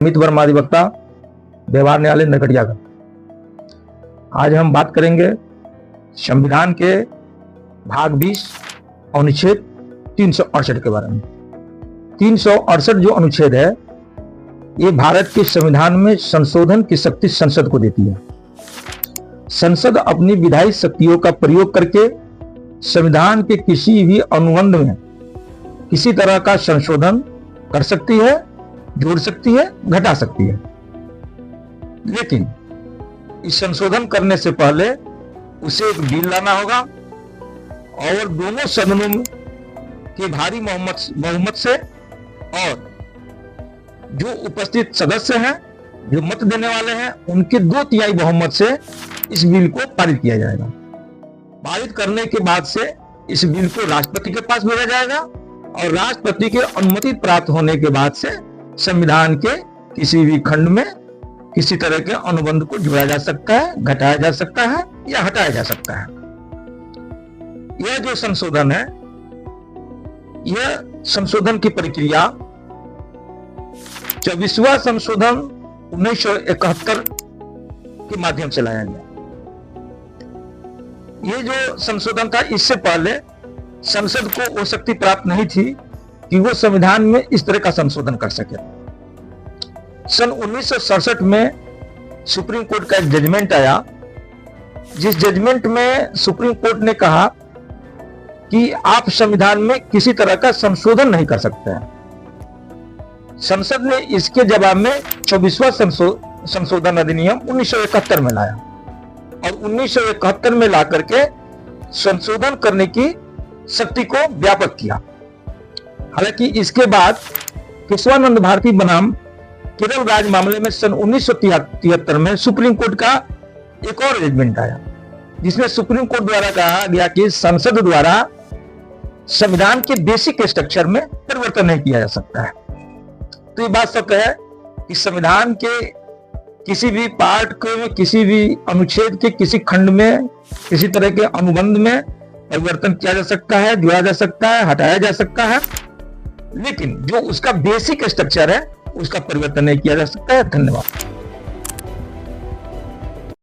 अमित वर्मा अधिवक्ता, व्यवहार न्यायालय नरकटियागंज। आज हम बात करेंगे संविधान के भाग 20 अनुच्छेद 368 के बारे में। 368 जो अनुच्छेद है, ये भारत के संविधान में संशोधन की शक्ति संसद को देती है। संसद अपनी विधायी शक्तियों का प्रयोग करके संविधान के किसी भी अनुबंध में किसी तरह का संशोधन कर सकती है, जोड़ सकती है, घटा सकती है। लेकिन इस संशोधन करने से पहले उसे एक बिल लाना होगा और दोनों सदनों के भारी बहुमत से और जो उपस्थित सदस्य हैं, जो मत देने वाले हैं, उनके 2/3 बहुमत से इस बिल को पारित किया जाएगा। पारित करने के बाद से इस बिल को राष्ट्रपति के पास भेजा जाएगा और राष्ट्रपति के अनुमति प्राप्त होने के बाद से संविधान के किसी भी खंड में किसी तरह के अनुबंध को जोड़ा जा सकता है, घटाया जा सकता है या हटाया जा सकता है। यह जो संशोधन है, यह संशोधन की प्रक्रिया 24वां संशोधन 1971 के माध्यम से लाया गया। ये जो संशोधन था, इससे पहले संसद को वो शक्ति प्राप्त नहीं थी कि वो संविधान में इस तरह का संशोधन कर सके। सन 1967 में सुप्रीम कोर्ट का एक जजमेंट आया, जिस जजमेंट में सुप्रीम कोर्ट ने कहा कि आप संविधान में किसी तरह का संशोधन नहीं कर सकते हैं। संसद ने इसके जवाब में 24वां संशोधन अधिनियम 1971 में लाया और 1971 में ला करके संशोधन करने की शक्ति को व्यापक किया। हालांकि इसके बाद केशवानंद भारती बनाम केरल राज्य मामले में सन 1973 में सुप्रीम कोर्ट का एक और जजमेंट आया, जिसमें सुप्रीम कोर्ट द्वारा कहा गया कि संसद द्वारा संविधान के बेसिक स्ट्रक्चर में परिवर्तन नहीं किया जा सकता है। तो ये बात सत्य है कि संविधान के किसी भी पार्ट के, किसी भी अनुच्छेद के किसी खंड में किसी तरह के अनुबंध में परिवर्तन किया जा सकता है, जोड़ा जा सकता है, हटाया जा सकता है, लेकिन जो उसका बेसिक स्ट्रक्चर है उसका परिवर्तन नहीं किया जा सकता है। धन्यवाद।